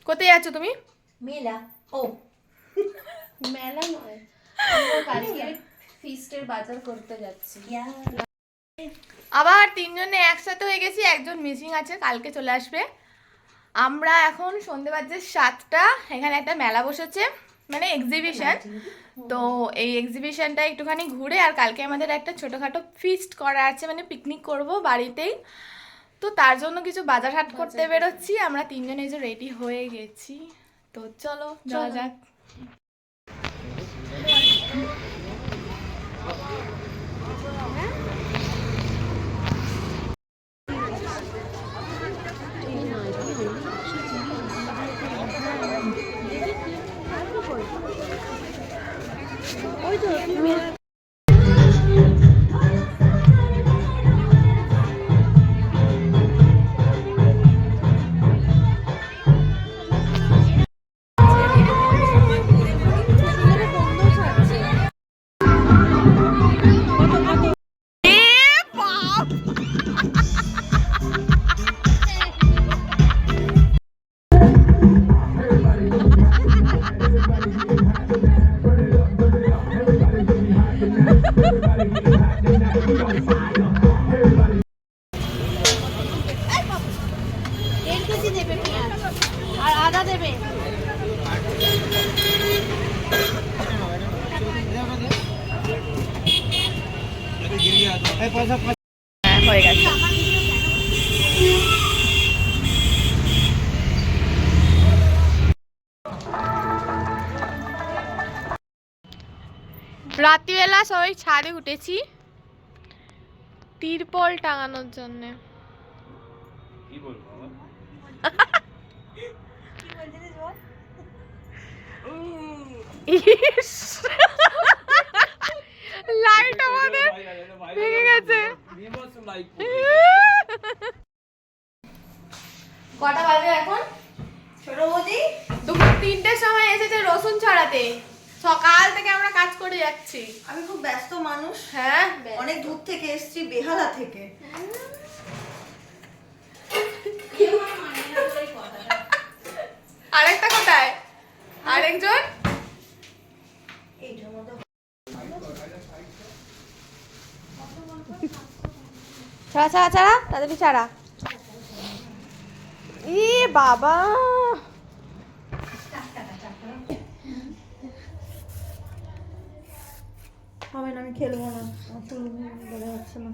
কোথায় আছো তুমি? মেলা। ও মেলা নয়, আমরা কালকে ফিস্টের বাজার করতে যাচ্ছি। আবার তিনজনে একসাথে হয়ে গেছি, একজন মিসিং আছে, কালকে চলে আসবে। আমরা এখন সন্ধে বাজে 7টা, এখানে একটা মেলা বসেছে, মানে এক্সিবিশন। তো এই এক্সিবিশনটা একটুখানি ঘুরে, আর কালকে আমাদের একটা ছোটোখাটো ফিস্ট করা আছে, মানে পিকনিক করব বাড়িতেই। তো তার জন্য কিছু বাজার হাট করতে বেরোচ্ছি। আমরা তিনজনে যে রেডি হয়ে গেছি, তো চলো যাওয়া যাক। আর আদা দেবে। হয়ে গেছে। রাত্রিবেলা সবাই ছাদে উঠেছি তিরপল টাঙানোর জন্য। লাইট আমাদের ভেঙে গেছে। কটা বাজে এখন? ছোট বৌদি দুপুর 3টের সময় এসেছে রসুন ছড়াতে। সকাল থেকে আমরা কাজ করে যাচ্ছি। আমি খুব ব্যস্ত মানুষ। হ্যাঁ, অনেক দূর থেকে এসেছি, বেহালা থেকে। আরেকটা কোথায়? আরেকজন এইটার মধ্যে ছাড়া ছাড়া ছাড়া, তাড়াতাড়ি ছাড়া। ই বাবা, হবে না, আমি খেলবো না, আমার চুল বলে যাচ্ছে না।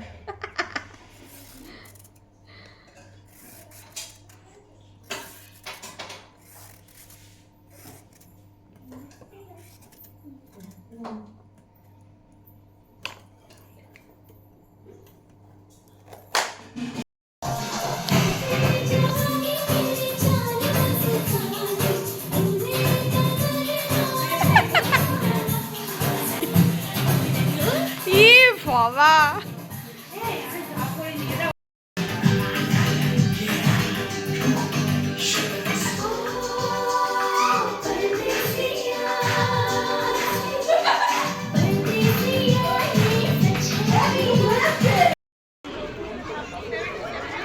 ই বাবা,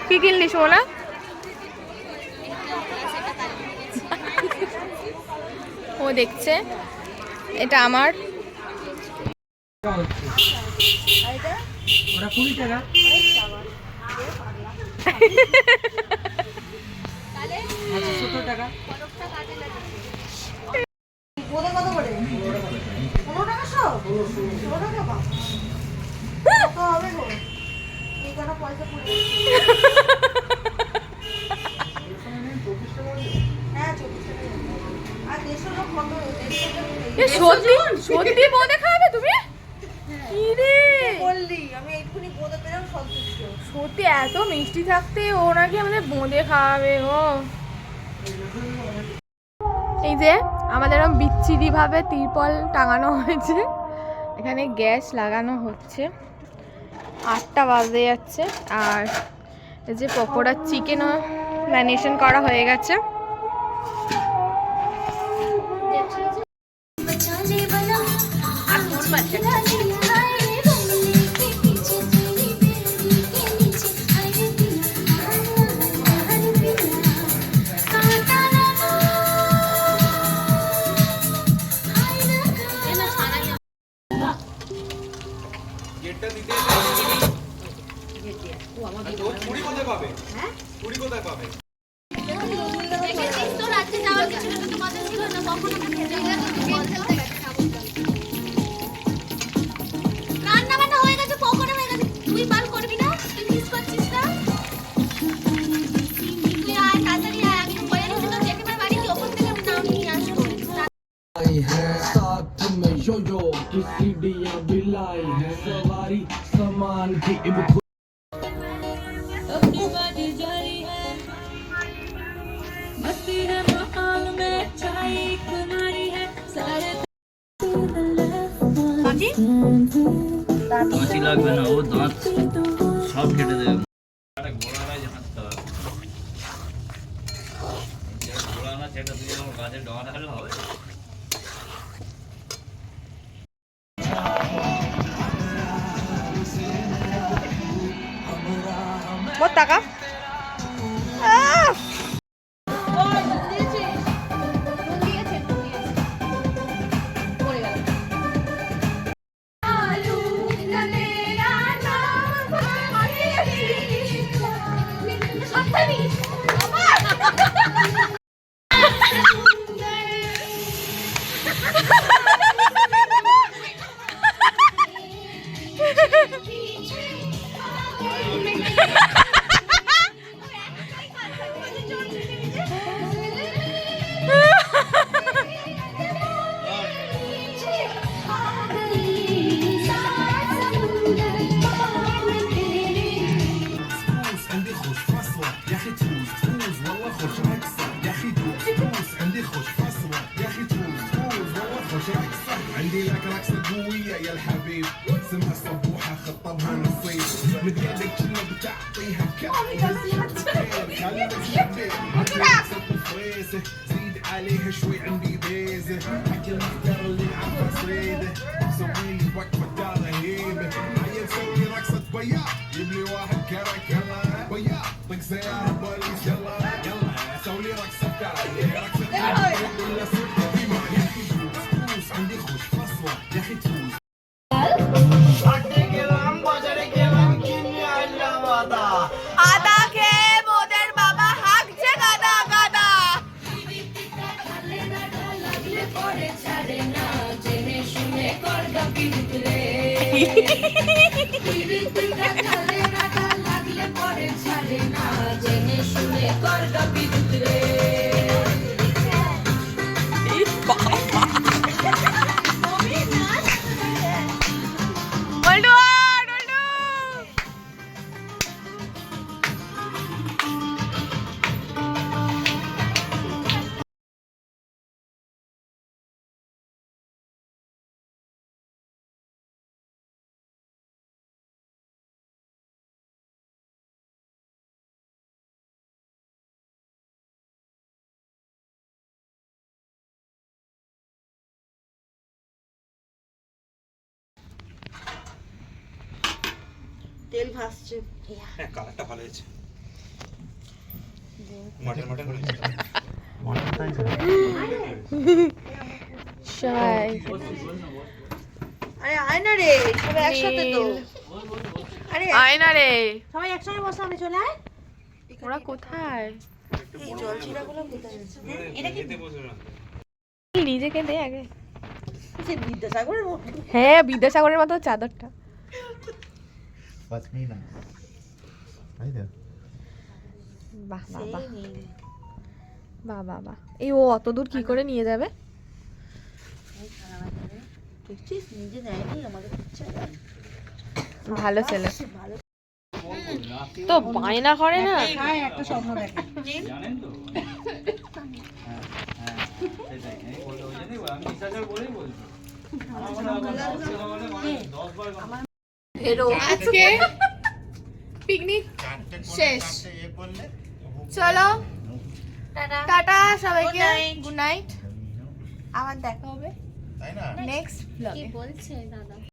কি কিনলি সোনা? ও দেখছে, এটা আমার। ওরা 20 টাকা। আচ্ছা 70 টাকা। বোধে কত করে? 15 টাকা সব? 16 টাকা পাও? কত হবে গো? এই কটা পয়সা পড়ে হ্যাঁ 24 টাকা। আর 150 লোক কত? 150 সত্যি সত্যি বোঁদে খাবে তুমি? কি রে বললি, আমি এইটুকুনি বোধে পেলাম সন্তুষ্ট। সত্যি এত মিষ্টি থাকতে ও নাকি আমাদের বোঁদে খাওয়াবে গো। এই যে আমাদের এরকম বিচ্ছিরি ভাবে তিরপল টাঙানো হয়েছে, এখানে গ্যাস লাগানো হচ্ছে। 8টা বাজে যাচ্ছে। আর এই যে পকোড়া চিকেনও ম্যারিনেশন করা হয়ে গেছে। কুড়ি কোথায় পাবে? কুড়ি কোথায় পাবে? দেখেছিস তো রাত্রে যাওয়ার কিছু না তো মজা ছিল না কখনো খেতে রান্না বান্না হয়ে গেছে পকোড়া হয়ে গেছে তুই পাল করবি না তুই মিস করছিস না তুই আয় তাড়াতাড়ি আয় আমি বলে দিচ্ছি তো জেঠিমার বাড়ি কি ওখান থেকে আমি নাম নিয়ে আসবো आई है साथ में यो यो की सीढ़ियां बिलाई है सवारी सामान की কাঁচি লাগবে না ও দাঁত সব কেটে দেবে ঘোড়াটাই হাঁটতে হবে ঘোড়া না সেটা তুই আমার গাছে ডগা ঢাললে হবে মোট টাকা عندي لك رقصة قوية يا الحبيب اسمها صبوحة خطبها نصيب متقلق كنا بتعطيها خلينا نشبك رقصة فريسة زيد عليها شوي عندي بيزة حق المختار اللي عارفة صيدة سوي لي وقفة دارة هيبة هيا نسوي رقصة بياض جيب لي واحد كرك يلا بياض طق سيارة بوليس يلا يلا سوي لي رقصة بتاعي رقصة ولا صدق عندي خوش فصلة يا اخي تفوز আদা খেয়ে মোদের বাবা হাঁকছে গাদা গাদা বল্টু বল্টু তেল ভাসছে হ্যাঁ কালারটা ভালো হয়েছে মটন মটন সবাই আরে আয় না রে সবাই একসাথে তো আরে আয় না রে সবাই একসঙ্গে বসে আমি চলে আয় ওরা কোথায় এই জল ছিটাগুলো কোথায় আছে এটা কি নিজেকে দে আগে সে বিদ্যাসাগরের মতো হ্যাঁ বিদ্যাসাগরের মতো চাদরটা পশমিনা তাই তো বাহ বাহ বাহ বাহ বাহ বাহ এই ও অত দূর কি করে নিয়ে যাবে দেখছিস নিজে নেয়নি আমাদের ইচ্ছা ভালো ছেলে তো বায়না করে না হ্যাঁ একটা স্বপ্ন দেখে জানেন তো হ্যাঁ হ্যাঁ সেটাই এই বলে ওই জন্যই আমি বিশ্বাসের বলেই বলছি আজকে পিকনিক শেষ চলো টাটা সবাইকে গুড নাইট আবার দেখা হবে তাই না নেক্সট কি ব্লগে বলছে দাদা